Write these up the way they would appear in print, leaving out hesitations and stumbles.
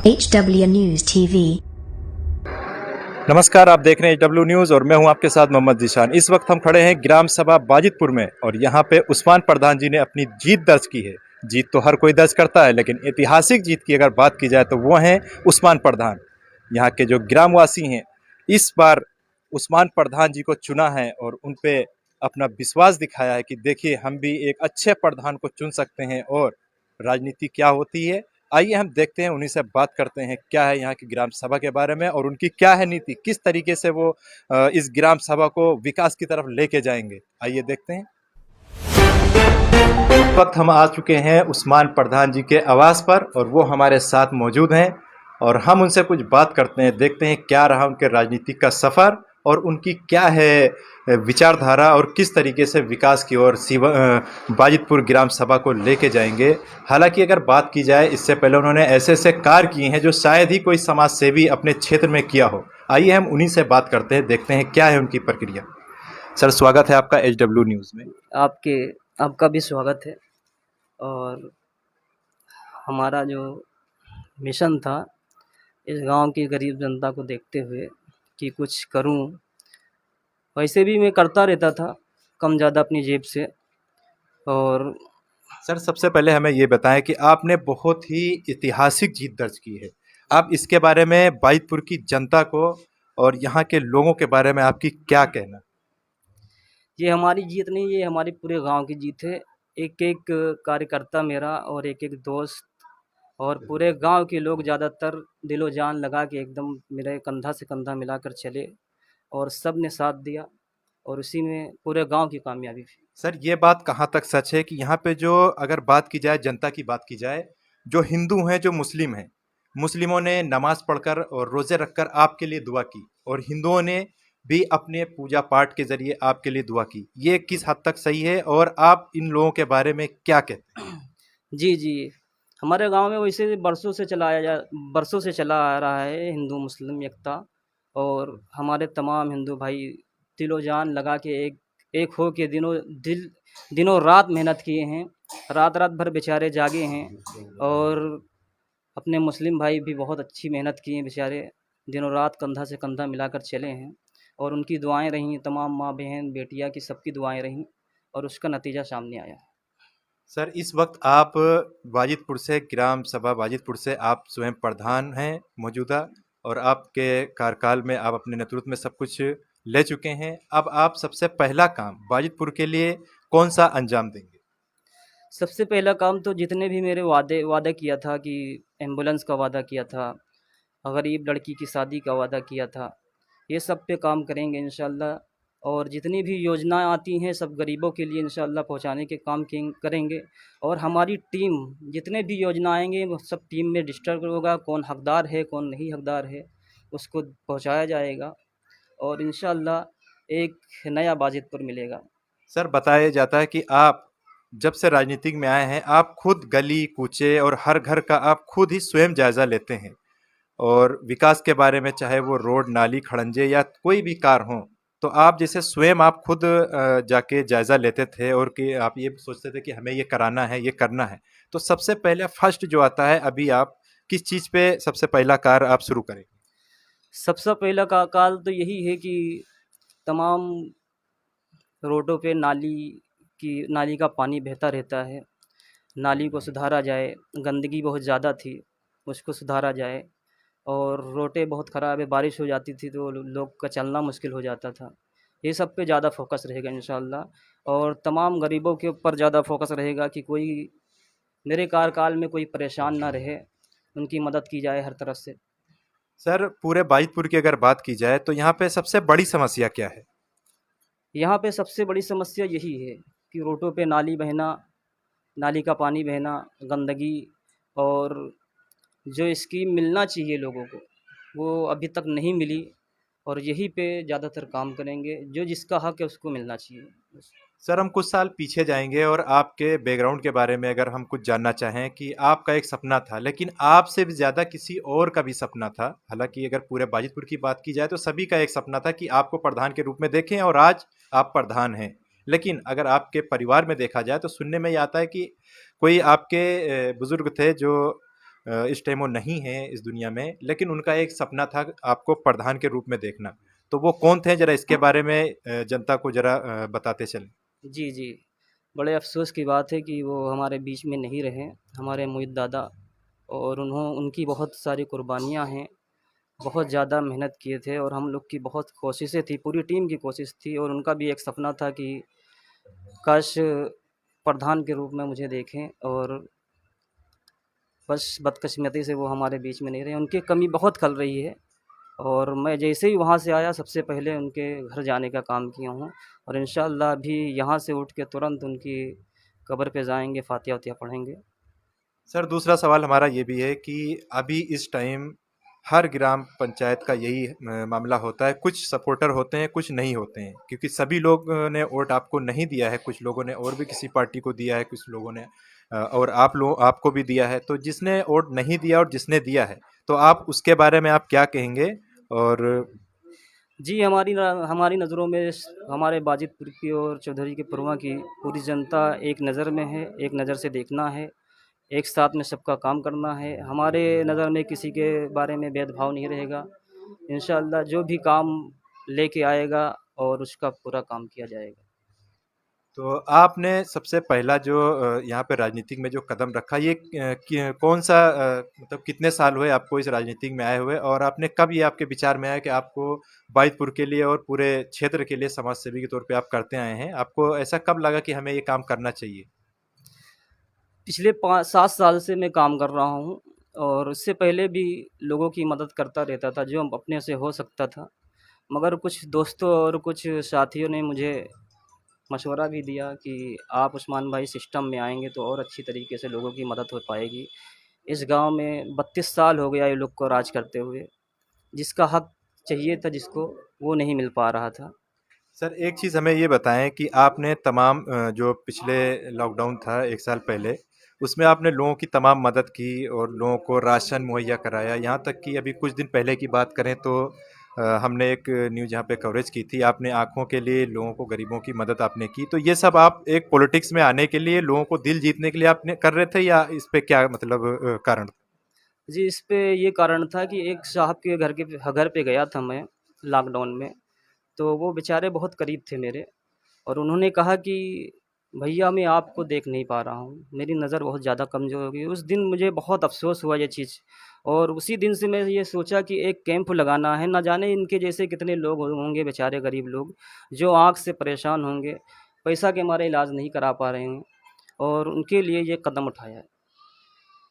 HW News TV। नमस्कार, आप देख रहे हैं HW न्यूज़ और मैं हूं आपके साथ मोहम्मद जीशान। इस वक्त हम खड़े हैं ग्राम सभा बाजितपुर में और यहां पे उस्मान प्रधान जी ने अपनी जीत दर्ज की है। जीत तो हर कोई दर्ज करता है, लेकिन ऐतिहासिक जीत की अगर बात की जाए तो वो हैं उस्मान प्रधान। यहां के जो ग्रामवासी हैं, इस बार उस्मान प्रधान जी को चुना है और उन पे अपना विश्वास दिखाया है कि देखिए हम भी एक अच्छे प्रधान को चुन सकते हैं और राजनीति क्या होती है। आइए हम देखते हैं, उन्हीं से बात करते हैं क्या है यहाँ की ग्राम सभा के बारे में और उनकी क्या है नीति, किस तरीके से वो इस ग्राम सभा को विकास की तरफ लेके जाएंगे। आइए देखते हैं। इस वक्त हम आ चुके हैं उस्मान प्रधान जी के आवास पर और वो हमारे साथ मौजूद हैं और हम उनसे कुछ बात करते हैं, देखते हैं क्या रहा उनके राजनीतिक का सफ़र और उनकी क्या है विचारधारा और किस तरीके से विकास की ओर बाजितपुर ग्राम सभा को लेके जाएंगे। हालांकि अगर बात की जाए, इससे पहले उन्होंने ऐसे ऐसे कार्य किए हैं जो शायद ही कोई समाज सेवी अपने क्षेत्र में किया हो। आइए हम उन्हीं से बात करते हैं, देखते हैं क्या है उनकी प्रक्रिया। सर, स्वागत है आपका HW न्यूज़ में। आपका भी स्वागत है। और हमारा जो मिशन था इस गांव की गरीब जनता को देखते हुए कि कुछ करूं, वैसे भी मैं करता रहता था कम ज़्यादा अपनी जेब से। और सर, सबसे पहले हमें ये बताएं कि आपने बहुत ही ऐतिहासिक जीत दर्ज की है। आप इसके बारे में बाजितपुर की जनता को और यहाँ के लोगों के बारे में आपकी क्या कहना? ये हमारी जीत नहीं, ये हमारे पूरे गांव की जीत है। एक एक कार्यकर्ता मेरा और एक एक दोस्त और पूरे गांव के लोग ज़्यादातर दिलो जान लगा के एकदम मेरे कंधा से कंधा मिलाकर चले और सब ने साथ दिया और उसी में पूरे गांव की कामयाबी थी। सर, ये बात कहाँ तक सच है कि यहाँ पे जो अगर बात की जाए, जनता की बात की जाए, जो हिंदू हैं जो मुस्लिम हैं, मुस्लिमों ने नमाज पढ़कर और रोज़े रखकर आपके लिए दुआ की और हिंदुओं ने भी अपने पूजा पाठ के ज़रिए आपके लिए दुआ की। ये किस हद तक सही है और आप इन लोगों के बारे में क्या कहते हैं? जी, हमारे गांव में वैसे बरसों से चला आ रहा है हिंदू मुस्लिम एकता। और हमारे तमाम हिंदू भाई दिलो जान लगा के एक हो के दिनों रात मेहनत किए हैं, रात रात भर बेचारे जागे हैं। और अपने मुस्लिम भाई भी बहुत अच्छी मेहनत किए हैं बेचारे, दिनों रात कंधा से कंधा मिलाकर चले हैं। और उनकी दुआएं रहीं, तमाम माँ बहन बेटियाँ की सबकी दुआएं रहीं और उसका नतीजा सामने आया। सर, इस वक्त आप बाजितपुर से, ग्राम सभा बाजितपुर से आप स्वयं प्रधान हैं मौजूदा और आपके कार्यकाल में आप अपने नेतृत्व में सब कुछ ले चुके हैं। अब आप सबसे पहला काम बाजितपुर के लिए कौन सा अंजाम देंगे? सबसे पहला काम तो जितने भी मेरे वादा किया था कि एम्बुलेंस का वादा किया था, गरीब लड़की की शादी का वादा किया था, ये सब पे काम करेंगे इंशाल्लाह। और जितनी भी योजनाएं आती हैं सब गरीबों के लिए इंशाल्लाह पहुंचाने के काम करेंगे। और हमारी टीम जितने भी योजना आएंगे वो सब टीम में डिस्ट्रीब्यूट होगा, कौन हकदार है कौन नहीं हकदार है उसको पहुंचाया जाएगा और इंशाल्लाह एक नया बाजितपुर मिलेगा। सर, बताया जाता है कि आप जब से राजनीतिक में आए हैं, आप खुद गली कूचे और हर घर का आप खुद ही स्वयं जायजा लेते हैं और विकास के बारे में, चाहे वो रोड नाली खड़ंजे या कोई भी कार्य हो, तो आप जैसे स्वयं आप खुद जाके जायजा लेते थे और कि आप ये सोचते थे कि हमें ये कराना है, ये करना है। तो सबसे पहले फर्स्ट जो आता है, अभी आप किस चीज़ पे सबसे पहला कार्य आप शुरू करें? सबसे पहला का काल तो यही है कि तमाम रोडों पे नाली का पानी बहता रहता है, नाली को सुधारा जाए। गंदगी बहुत ज़्यादा थी, उसको सुधारा जाए। और रोडें बहुत ख़राब है, बारिश हो जाती थी तो लोग का चलना मुश्किल हो जाता था। ये सब पे ज़्यादा फोकस रहेगा इंशाल्लाह। और तमाम गरीबों के ऊपर ज़्यादा फोकस रहेगा कि कोई मेरे कार्यकाल में कोई परेशान ना रहे, उनकी मदद की जाए हर तरफ से। सर, पूरे बाजितपुर की अगर बात की जाए तो यहाँ पे सबसे बड़ी समस्या क्या है? यहाँ पे सबसे बड़ी समस्या यही है कि रोडों पे नाली का पानी बहना, गंदगी। और जो स्कीम मिलना चाहिए लोगों को वो अभी तक नहीं मिली और यही पे ज़्यादातर काम करेंगे, जो जिसका हक है उसको मिलना चाहिए। सर, हम कुछ साल पीछे जाएंगे और आपके बैकग्राउंड के बारे में अगर हम कुछ जानना चाहें कि आपका एक सपना था, लेकिन आपसे भी ज़्यादा किसी और का भी सपना था। हालांकि अगर पूरे बाजितपुर की बात की जाए तो सभी का एक सपना था कि आपको प्रधान के रूप में देखें और आज आप प्रधान हैं। लेकिन अगर आपके परिवार में देखा जाए तो सुनने में ये आता है कि कोई आपके बुजुर्ग थे जो इस टाइम वो नहीं है इस दुनिया में, लेकिन उनका एक सपना था आपको प्रधान के रूप में देखना। तो वो कौन थे, जरा इसके बारे में जनता को जरा बताते चलें। जी, जी। बड़े अफ़सोस की बात है कि वो हमारे बीच में नहीं रहे, हमारे मुहित दादा। और उनकी बहुत सारी कुर्बानियाँ हैं, बहुत ज़्यादा मेहनत किए थे और हम लोग की बहुत कोशिशें थी, पूरी टीम की कोशिश थी और उनका भी एक सपना था कि काश प्रधान के रूप में मुझे देखें। और बस बदकिस्मती से वो हमारे बीच में नहीं रहे, उनकी कमी बहुत खल रही है। और मैं जैसे ही वहाँ से आया सबसे पहले उनके घर जाने का काम किया हूँ और इंशाअल्लाह अभी यहाँ से उठ के तुरंत उनकी कब्र पे जाएँगे, फ़ातिहा-वतिहा पढ़ेंगे। सर दूसरा सवाल हमारा ये भी है कि अभी इस टाइम हर ग्राम पंचायत का यही मामला होता है, कुछ सपोर्टर होते हैं कुछ नहीं होते हैं, क्योंकि सभी लोग ने वोट आपको नहीं दिया है, कुछ लोगों ने और भी किसी पार्टी को दिया है, कुछ लोगों ने और आप लोग आपको भी दिया है। तो जिसने वोट नहीं दिया और जिसने दिया है, तो आप उसके बारे में आप क्या कहेंगे। और जी, हमारी नज़रों में हमारे बाजितपुर की और चौधरी के पुरवा की पूरी जनता एक नज़र में है, एक नज़र से देखना है, एक साथ में सबका काम करना है। हमारे नज़र में किसी के बारे में भेदभाव नहीं रहेगा। इंशाअल्लाह जो भी काम लेके आएगा और उसका पूरा काम किया जाएगा। तो आपने सबसे पहला जो यहाँ पे राजनीतिक में जो कदम रखा, ये कौन सा मतलब कितने साल हुए आपको इस राजनीतिक में आए हुए, और आपने कब ये आपके विचार में आया कि आपको बाजितपुर के लिए और पूरे क्षेत्र के लिए समाज सेवी के तौर पे आप करते आए हैं, आपको ऐसा कब लगा कि हमें ये काम करना चाहिए। पिछले 5-7 साल से मैं काम कर रहा हूँ और उससे पहले भी लोगों की मदद करता रहता था, जो अपने से हो सकता था। मगर कुछ दोस्तों और कुछ साथियों ने मुझे मशवरा भी दिया कि आप उस्मान भाई सिस्टम में आएँगे तो और अच्छी तरीके से लोगों की मदद हो पाएगी। इस गाँव में 32 साल हो गया ये लोग को राज करते हुए, जिसका हक चाहिए था जिसको, वो नहीं मिल पा रहा था। सर एक चीज़ हमें ये बताएं कि आपने तमाम जो पिछले लॉकडाउन था 1 साल पहले, उसमें आपने लोगों की तमाम मदद की और लोगों को राशन मुहैया कराया। यहाँ तक कि अभी कुछ दिन पहले की बात करें तो हमने एक न्यूज़ यहाँ पे कवरेज की थी, आपने आँखों के लिए लोगों को, गरीबों की मदद आपने की। तो ये सब आप एक पॉलिटिक्स में आने के लिए, लोगों को दिल जीतने के लिए आपने कर रहे थे, या इस पे क्या मतलब कारण। जी, इस पे ये कारण था कि एक साहब के घर पे गया था मैं लॉकडाउन में, तो वो बेचारे बहुत करीब थे मेरे और उन्होंने कहा कि भैया मैं आपको देख नहीं पा रहा हूँ, मेरी नज़र बहुत ज़्यादा कमज़ोर हो गई। उस दिन मुझे बहुत अफ़सोस हुआ ये चीज़ और उसी दिन से मैं ये सोचा कि एक कैंप लगाना है, ना जाने इनके जैसे कितने लोग होंगे बेचारे गरीब लोग, जो आँख से परेशान होंगे, पैसा के मारे इलाज नहीं करा पा रहे हैं और उनके लिए ये कदम उठाया है।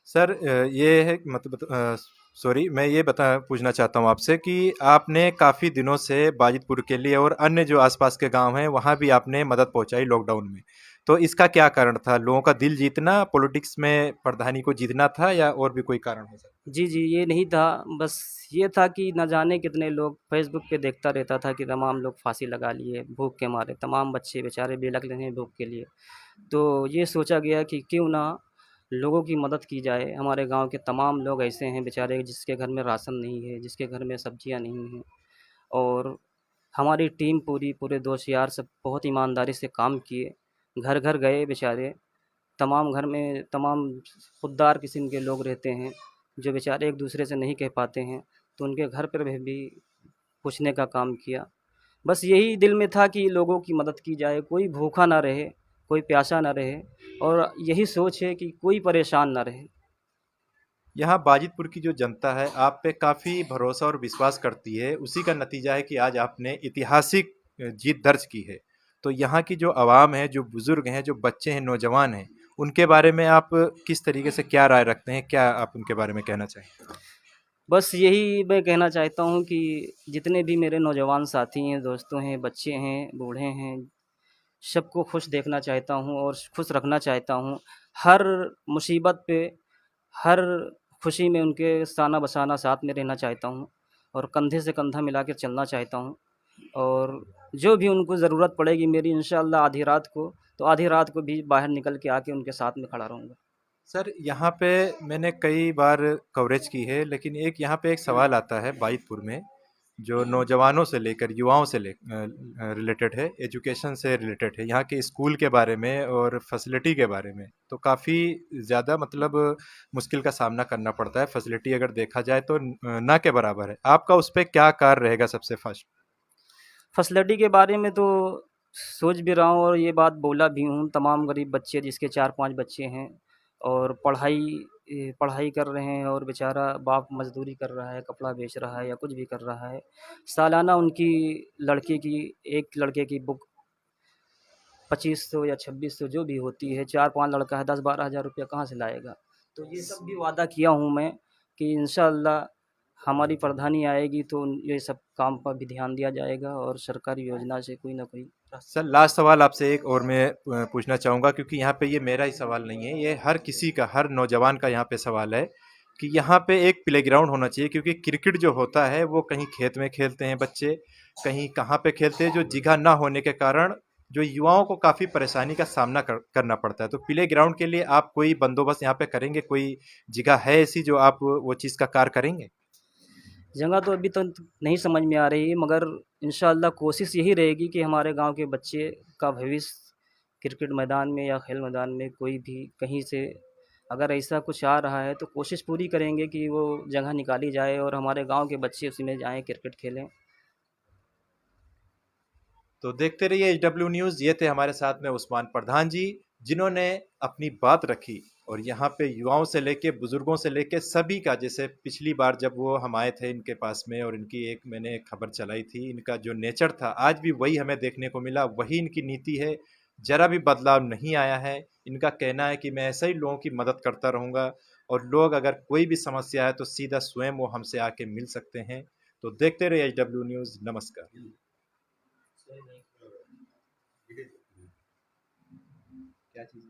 सर ये है मतलब सॉरी, मैं ये बता पूछना चाहता हूँ आपसे कि आपने काफ़ी दिनों से बाजितपुर के लिए और अन्य जो आसपास के गांव हैं वहाँ भी आपने मदद पहुँचाई लॉकडाउन में। तो इसका क्या कारण था, लोगों का दिल जीतना, पॉलिटिक्स में प्रधानी को जीतना था, या और भी कोई कारण हो सकता। जी, जी, ये नहीं था, बस ये था कि न जाने कितने लोग फ़ेसबुक पे देखता रहता था कि तमाम लोग फांसी लगा लिए भूख के मारे, तमाम बच्चे बेचारे बिलख रहे हैं भूख के लिए। तो ये सोचा गया कि क्यों ना लोगों की मदद की जाए। हमारे गाँव के तमाम लोग ऐसे हैं बेचारे जिसके घर में राशन नहीं है, जिसके घर में सब्जियाँ नहीं हैं और हमारी टीम पूरे दोस्त यार सब बहुत ईमानदारी से काम किए। घर-घर गए बेचारे, तमाम घर में तमाम खुददार किस्म के लोग रहते हैं, जो बेचारे एक-दूसरे से नहीं कह पाते हैं, तो उनके घर पर भी पूछने का काम किया। बस यही दिल में था कि लोगों की मदद की जाए, कोई भूखा ना रहे, कोई प्यासा ना रहे और यही सोच है कि कोई परेशान ना रहे। यहाँ बाजितपुर की जो जनता है आप पे काफ़ी भरोसा और विश्वास करती है, उसी का नतीजा है कि आज आपने ऐतिहासिक जीत दर्ज की है। तो यहाँ की जो आवाम है, जो बुजुर्ग हैं, जो बच्चे हैं, नौजवान हैं, उनके बारे में आप किस तरीके से क्या राय रखते हैं, क्या आप उनके बारे में कहना चाहें। बस यही मैं कहना चाहता हूँ कि जितने भी मेरे नौजवान साथी हैं, दोस्तों हैं, बच्चे हैं, बूढ़े हैं, सबको खुश देखना चाहता हूँ और खुश रखना चाहता हूँ। हर मुसीबत पे, हर खुशी में उनके शाना-बशाना साथ में रहना चाहता हूँ और कंधे से कंधा मिला के चलना चाहता हूँ और जो भी उनको ज़रूरत पड़ेगी मेरी इंशाअल्लाह आधी रात को, तो आधी रात को भी बाहर निकल के आके उनके साथ में खड़ा रहूँगा। सर यहाँ पे मैंने कई बार कवरेज की है, लेकिन एक यहाँ पे एक सवाल आता है बाजितपुर में जो नौजवानों से लेकर युवाओं से रिलेटेड है, एजुकेशन से रिलेटेड है, यहाँ के स्कूल के बारे में और फैसिलिटी के बारे में। तो काफ़ी ज़्यादा मतलब मुश्किल का सामना करना पड़ता है। फैसिलिटी अगर देखा जाए तो ना के बराबर है। आपका उस पे क्या कार्य रहेगा सबसे फर्स्ट? फैसिलिटी के बारे में तो सोच भी रहा हूँ और ये बात बोला भी हूँ। तमाम गरीब बच्चे जिसके 4-5 बच्चे हैं और पढ़ाई कर रहे हैं और बेचारा बाप मज़दूरी कर रहा है, कपड़ा बेच रहा है या कुछ भी कर रहा है। सालाना उनकी लड़के की एक लड़के की बुक 2500 या 2600 जो भी होती है, 4-5 लड़का है, 10-12 हज़ार रुपया कहाँ से लाएगा? तो ये सब भी वादा किया हूँ मैं कि इंशाअल्लाह हमारी प्रधानी आएगी तो ये सब काम पर भी ध्यान दिया जाएगा और सरकारी योजना से कोई ना कोई सर लास्ट सवाल आपसे एक और मैं पूछना चाहूँगा, क्योंकि यहाँ पे ये मेरा ही सवाल नहीं है, ये हर किसी का, हर नौजवान का यहाँ पे सवाल है कि यहाँ पे एक प्लेग्राउंड होना चाहिए। क्योंकि क्रिकेट जो होता है वो कहीं खेत में खेलते हैं बच्चे, कहीं कहाँ पे खेलते हैं, जो जगह ना होने के कारण जो युवाओं को काफ़ी परेशानी का सामना करना पड़ता है। तो प्ले ग्राउंड के लिए आप कोई बंदोबस्त यहाँ पे करेंगे? कोई जगह है ऐसी जो आप वो चीज़ का कार्य करेंगे? जगह तो अभी तक नहीं समझ में आ रही है, मगर इंशाअल्लाह कोशिश यही रहेगी कि हमारे गांव के बच्चे का भविष्य क्रिकेट मैदान में या खेल मैदान में कोई भी कहीं से अगर ऐसा कुछ आ रहा है तो कोशिश पूरी करेंगे कि वो जगह निकाली जाए और हमारे गांव के बच्चे उसमें जाएं, क्रिकेट खेलें। तो देखते रहिए एचडब्ल्यू न्यूज़। ये थे हमारे साथ में उस्मान प्रधान जी, जिन्होंने अपनी बात रखी और यहाँ पे युवाओं से लेके बुजुर्गों से लेके सभी का, जैसे पिछली बार जब वो हम आए थे इनके पास में और इनकी एक मैंने खबर चलाई थी, इनका जो नेचर था आज भी वही हमें देखने को मिला, वही इनकी नीति है, जरा भी बदलाव नहीं आया है। इनका कहना है कि मैं ऐसे ही लोगों की मदद करता रहूँगा और लोग अगर कोई भी समस्या है तो सीधा स्वयं वो हमसे आके मिल सकते हैं। तो देखते रहिए एचडब्ल्यू न्यूज़। नमस्कार। क्या चीज़